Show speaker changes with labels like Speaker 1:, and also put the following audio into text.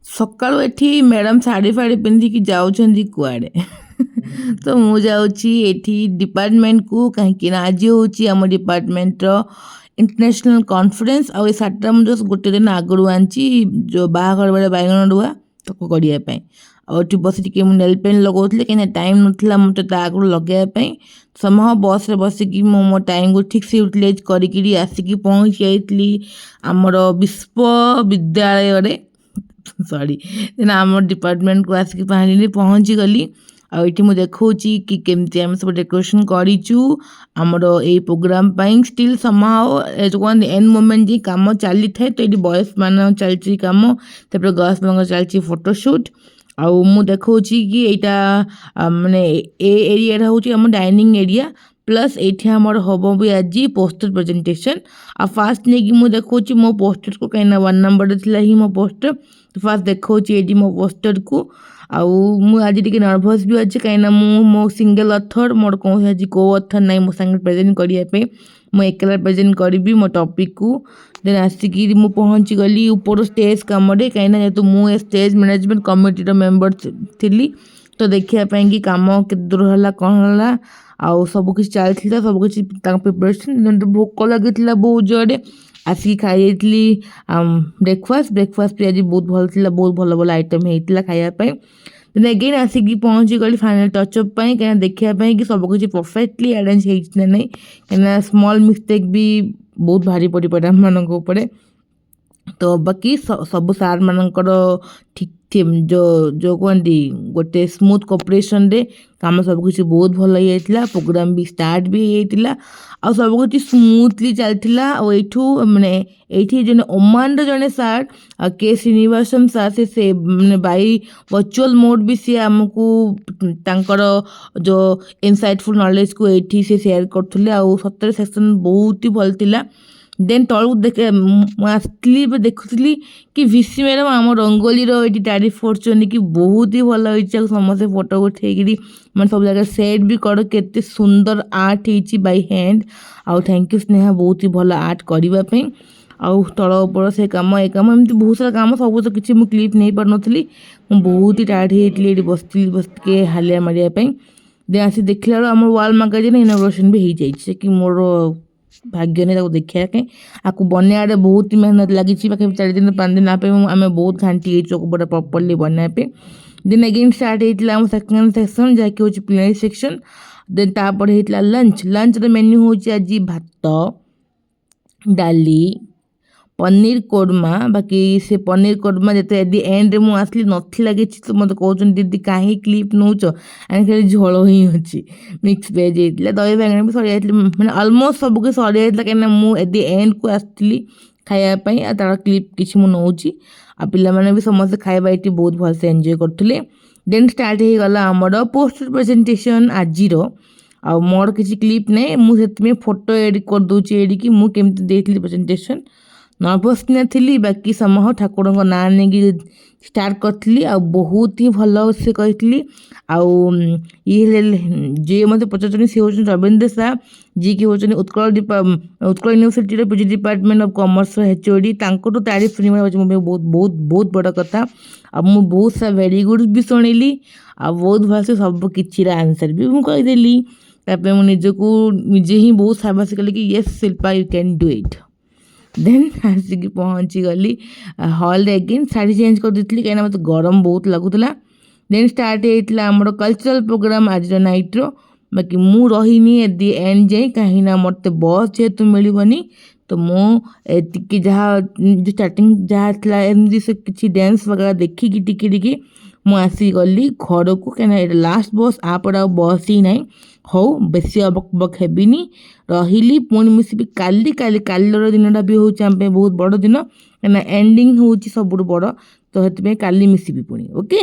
Speaker 1: ସକାଳୁ ଏଠି ମ୍ୟାଡ଼ାମ୍ ଶାଢ଼ୀ ଫାଢ଼ୀ ପିନ୍ଧିକି ଯାଉଛନ୍ତି କୁଆଡ଼େ ତ ମୁଁ ଯାଉଛି ଏଠି ଡିପାର୍ଟମେଣ୍ଟକୁ କାହିଁକି ନା ଆଜି ହେଉଛି ଆମ ଡିପାର୍ଟମେଣ୍ଟର ଇଣ୍ଟରନ୍ୟାସନାଲ୍ କନଫରେନ୍ସ। ଆଉ ଏ ଶାଢ଼ୀଟା ମୁଁ ଜଷ୍ଟ ଗୋଟେ ଦିନ ଆଗରୁ ଆଣିଛି ଯେଉଁ ବାହାଘର ବେଳେ ବାଇଗଣ ରୁଆ ତାକୁ କରିବା ପାଇଁ। ଆଉ ଏଠି ବସି ଟିକେ ମୁଁ ନେଲ୍ ପେଣ୍ଟ ଲଗାଉଥିଲି କାହିଁକିନା ଟାଇମ୍ ନଥିଲା ମୋତେ ତା ଆଗରୁ ଲଗାଇବା ପାଇଁ। ସମୟ ବସ୍ରେ ବସିକି ମୁଁ ମୋ ଟାଇମ୍କୁ ଠିକ୍ସେ ୟୁଟିଲାଇଜ୍ କରିକିରି ଆସିକି ପହଞ୍ଚି ଯାଇଥିଲି ଆମର ବିଶ୍ୱବିଦ୍ୟାଳୟରେ ସରି ଦେନ୍ ଆମ ଡିପାର୍ଟମେଣ୍ଟକୁ ଆସିକି ପହଞ୍ଚିଗଲି। ଆଉ ଏଠି ମୁଁ ଦେଖାଉଛି କି କେମିତି ଆମେ ସବୁ ଡେକୋରେସନ୍ କରିଛୁ ଆମର ଏଇ ପ୍ରୋଗ୍ରାମ୍ ପାଇଁ। ଷ୍ଟିଲ୍ ସମହାଉ ଯେଉଁ କହନ୍ତି ଏଣ୍ଡ ମୋମେଣ୍ଟ ଯାଇ କାମ ଚାଲିଥାଏ। ତ ଏଠି ବଏଜ୍ମାନଙ୍କ ଚାଲିଛି କାମ, ତାପରେ ଗର୍ଲସମାନଙ୍କ ଚାଲିଛି ଫଟୋସୁଟ୍। ଆଉ ମୁଁ ଦେଖାଉଛି କି ଏଇଟା ମାନେ ଏ ଏରିଆଟା ହେଉଛି ଆମ ଡାଇନିଂ ଏରିଆ ପ୍ଲସ୍ ଏଇଠି ଆମର ହେବ ବି ଆଜି ପୋଷ୍ଟର ପ୍ରେଜେଣ୍ଟେସନ୍। ଆଉ ଫାର୍ଷ୍ଟ ନେଇକି ମୁଁ ଦେଖାଉଛି ମୋ ପୋଷ୍ଟରକୁ, କାହିଁକିନା 1 ନମ୍ବରରେ ଥିଲା ହିଁ ମୋ ପୋଷ୍ଟର। ତ ଫାର୍ଷ୍ଟ ଦେଖାଉଛି ଏଇଠି ମୋ ପୋଷ୍ଟରକୁ। ଆଉ ମୁଁ ଆଜି ଟିକେ ନର୍ଭସ୍ ବି ଅଛି କାହିଁକିନା ମୁଁ ମୋ ସିଙ୍ଗଲ୍ ଅଥର, ମୋର କୌଣସି ଆଜି ଅଥର ନାହିଁ ମୋ ସାଙ୍ଗରେ ପ୍ରେଜେଣ୍ଟ କରିବା ପାଇଁ। ମୁଁ ଏକଲା ପ୍ରେଜେଣ୍ଟ କରିବି ମୋ ଟପିକ୍କୁ। ଦେନ୍ ଆସିକି ମୁଁ ପହଞ୍ଚିଗଲି ଉପର ଷ୍ଟେଜ୍ କାମରେ, କାହିଁକିନା ଯେହେତୁ ମୁଁ ଏ ଷ୍ଟେଜ୍ ମ୍ୟାନେଜମେଣ୍ଟ କମିଟିର ମେମ୍ବର ଥିଲି ତ ଦେଖିବା ପାଇଁକି କାମ କେତେ ଦୂର ହେଲା କ'ଣ ହେଲା ଆଉ ସବୁକିଛି ଚାଲିଥିଲା, ସବୁକିଛି ତାଙ୍କ ପ୍ରିପାରେସନ୍। ଭୋକ ଲାଗିଥିଲା ବହୁତ ଜୋରରେ, ଆସିକି ଖାଇଯାଇଥିଲି ବ୍ରେକଫାଷ୍ଟ ବି ଆଜି ବହୁତ ଭଲ ଥିଲା, ବହୁତ ଭଲ ଭଲ ଆଇଟମ୍ ହେଇଥିଲା ଖାଇବା ପାଇଁ। ଦେନ୍ ଏଗେନ୍ ଆସିକି ପହଞ୍ଚିଗଲି ଫାଇନାଲ୍ ଟଚ୍ଅପ୍ ପାଇଁ, କାହିଁକିନା ଦେଖିବା ପାଇଁ କି ସବୁକିଛି ପରଫେକ୍ଟଲି ଆରେଞ୍ଜ ହେଇଛି ନା ନାହିଁ, କାହିଁକିନା ସ୍ମଲ୍ ମିଷ୍ଟେକ୍ ବି ବହୁତ ଭାରି ପଡ଼ିପାରେ ଆମମାନଙ୍କ ଉପରେ। ତ ବାକି ସବୁ ସାର୍ମାନଙ୍କର ଠିକ୍ ଯେଉଁ କୁହନ୍ତି ଗୋଟେ ସ୍ମୁଥ୍ କୋପରେସନ୍ରେ କାମ ସବୁକିଛି ବହୁତ ଭଲ ହେଇଯାଇଥିଲା। ପ୍ରୋଗ୍ରାମ୍ ବି ଷ୍ଟାର୍ଟ ବି ହେଇଯାଇଥିଲା ଆଉ ସବୁକିଛି ସ୍ମୁଥଲି ଚାଲିଥିଲା। ଆଉ ଏଇଠି ଜଣେ ଓମାନର ଜଣେ ସାର୍ କେ ଶ୍ରୀନିବାସନ ସାର୍, ସେ ମାନେ ବାଇ ଭର୍ଚୁଆଲ୍ ମୋଡ଼୍ ବି ସିଏ ଆମକୁ ତାଙ୍କର ଯେଉଁ ଇନସାଇଟଫୁଲ୍ ନଲେଜକୁ ଏଇଠି ସେ ସେୟାର କରୁଥିଲେ। ଆଉ ସତରେ ସେସନ୍ ବହୁତ ହି ଭଲ ଥିଲା। ଦେନ୍ ତଳକୁ ମୁଁ ଆସିଥିଲି ଏବେ ଦେଖୁଥିଲି କି ଭିସି ମ୍ୟାଡ଼ାମ୍ ଆମ ରଙ୍ଗୋଲିର ଏଇଠି ତାରିଫ କରୁଛନ୍ତି କି ବହୁତ ହି ଭଲ ହେଇଛି। ଆଉ ସମସ୍ତେ ଫଟୋ ଉଠେଇକିରି ମାନେ ସବୁ ଜାଗାରେ ସେଟ୍ ବି କର, କେତେ ସୁନ୍ଦର ଆର୍ଟ ହେଇଛି ବାଇ ହ୍ୟାଣ୍ଡ। ଆଉ ଥ୍ୟାଙ୍କ ୟୁ ସ୍ନେହା, ବହୁତ ହି ଭଲ ଆର୍ଟ କରିବା ପାଇଁ। ଆଉ ତଳ ଉପର ସେ କାମ ଏ କାମ ଏମିତି ବହୁତ ସାରା କାମ, ସବୁ ତ କିଛି ମୁଁ କ୍ଲିପ୍ ନେଇପାରୁନଥିଲି। ମୁଁ ବହୁତ ହି ଟାୟାର୍ଡ଼ ହେଇଯାଇଥିଲି ଏଇଠି ବସି ଟିକେ ହାଲିଆ ମାରିବା ପାଇଁ। ଦେନ୍ ଆସି ଦେଖିଲା ବେଳକୁ ଆମର ୱାଲ୍ ମାଗାଜିନ୍ ଇନୋଗ୍ରେସନ୍ ବି ହେଇଯାଇଛି, ସେ କି ମୋର ଭାଗ୍ୟ ନାହିଁ ତାକୁ ଦେଖିବା ପାଇଁ। ଆକୁ ବନେଇବାରେ ବହୁତ ମେହନତ ଲାଗିଛି, ପାଖାପାଖି 4 ଦିନ 5 ଦିନ ପାଇଁ ଆମେ ବହୁତ ଘାଣ୍ଟି ହେଇଛୁ ପୁରା ପ୍ରପରଲି ବନେଇବା ପାଇଁ। ଦେନ୍ ଏଗେନ୍ ଷ୍ଟାର୍ଟ ହେଇଥିଲା ଆମ ସେକେଣ୍ଡ ସେକ୍ସନ୍, ଯାହାକି ହେଉଛି ପ୍ଲେନାରୀ ସେକ୍ସନ୍। ଦେନ୍ ତାପରେ ହେଇଥିଲା ଲଞ୍ଚର ମେନ୍ୟୁ ହେଉଛି ଆଜି ଭାତ, ଡାଲି, ପନିର କୋର୍ମା। ବାକି ସେ ପନିର କୋର୍ମା ଯେତେ ଏଣ୍ଡରେ ମୁଁ ଆସିଲି ନଥିଲା କିଛି, ତ ମୋତେ କହୁଛନ୍ତି ଦିଦି କାହିଁ କ୍ଲିପ୍ ନେଉଛ, ଖାଲି ଝୋଳ ହିଁ ଅଛି। ମିକ୍ସ ଭେଜ୍ ହେଇଥିଲା, ଦହି ବାଇଗଣ ବି ସରିଯାଇଥିଲା, ମାନେ ଅଲମୋଷ୍ଟ ସବୁକିଛି ସରିଯାଇଥିଲା କାହିଁକିନା ମୁଁ ଏଣ୍ଡକୁ ଆସିଥିଲି ଖାଇବା ପାଇଁ। ଆଉ ତାର କ୍ଲିପ୍ କିଛି ମୁଁ ନେଉଛି। ଆଉ ପିଲାମାନେ ବି ସମସ୍ତେ ଖାଇବା ଏଠି ବହୁତ ଭଲସେ ଏନ୍ଜୟ କରୁଥିଲେ। ଦେନ୍ ଷ୍ଟାର୍ଟ ହେଇଗଲା ଆମର ପୋଷ୍ଟର ପ୍ରେଜେଣ୍ଟେସନ୍ ଆଜିର। ଆଉ ମୋର କିଛି କ୍ଲିପ୍ ନାହିଁ, ମୁଁ ସେଥିପାଇଁ ଫଟୋ ଏଡ଼ିଟ୍ କରିଦେଉଛି ଏଡ଼ିକି ମୁଁ କେମିତି ଦେଇଥିଲି ପ୍ରେଜେଣ୍ଟେସନ୍। ନର୍ଭସ୍ ଥିଲି, ବାକି ସମୟ ଠାକୁରଙ୍କ ନାଁ ନେଇକି ଷ୍ଟାର୍ଟ କରିଥିଲି ଆଉ ବହୁତ ହି ଭଲ ସେ କହିଥିଲି। ଆଉ ଯିଏ ମୋତେ ପଚାରୁଛନ୍ତି ସେ ହେଉଛନ୍ତି ରବୀନ୍ଦ୍ର ସାର୍, ଯିଏକି ହେଉଛନ୍ତି ଉତ୍କଳ ୟୁନିଭର୍ସିଟିର ପିଜି ଡିପାର୍ଟମେଣ୍ଟ ଅଫ୍ କମର୍ସର HOD। ତାଙ୍କଠୁ ତାରିଫ ଶୁଣିବା ହେଉଛି ମୋ ପାଇଁ ବହୁତ ବହୁତ ବହୁତ ବଡ଼ କଥା। ଆଉ ମୁଁ ବହୁତ ସାରା ଭେରି ଗୁଡ୍ ବି ଶୁଣିଲି, ଆଉ ବହୁତ ଭଲସେ ସବୁ କିଛିର ଆନ୍ସର୍ ବି ମୁଁ କହିଦେଲି। ତାପରେ ମୁଁ ନିଜେ ହିଁ ବହୁତ ସାବାସି କଲି କି yes Shilpa you can do it. Then ଆସିକି ପହଞ୍ଚିଗଲି ହଲ୍ରେ, ଏଗେନ୍ ଶାଢ଼ୀ ଚେଞ୍ଜ କରିଦେଇଥିଲି କାହିଁକିନା ମୋତେ ଗରମ ବହୁତ ଲାଗୁଥିଲା। ଦେନ୍ ଷ୍ଟାର୍ଟ ହେଇଥିଲା ଆମର କଲଚରାଲ୍ ପ୍ରୋଗ୍ରାମ୍ ଆଜିର ନାଇଟ୍ର। ବାକି ମୁଁ ରହିନି ଏଟ୍ ଦି ଏଣ୍ଡ ଯାଇ, କାହିଁକିନା ମୋତେ ବସ୍ ଯେହେତୁ ମିଳିବନି ତ ମୁଁ ଟିକେ ଯାହା ଷ୍ଟାର୍ଟିଂ ଯାହା ଥିଲା ଏମିତି ସେ କିଛି ଡ୍ୟାନ୍ସ ବଗେରା ଦେଖିକି ଟିକେ ମୁଁ ଆସିଗଲି ଘରକୁ, କାହିଁକିନା ଏଇଟା ଲାଷ୍ଟ ବସ୍, ଆପରେ ଆଉ ବସ୍ ହିଁ ନାହିଁ। ହଉ ବେଶୀ ଅବକ ହେବିନି, ରହିଲି। ପୁଣି ମିଶିବି କାଲିର ଦିନଟା ବି ହେଉଛି ଆମ ପାଇଁ ବହୁତ ବଡ଼ ଦିନ, କାହିଁକିନା ଏଣ୍ଡିଙ୍ଗ ହେଉଛି ସବୁଠୁ ବଡ଼। ତ ସେଥିପାଇଁ କାଲି ମିଶିବି ପୁଣି, ଓକେ।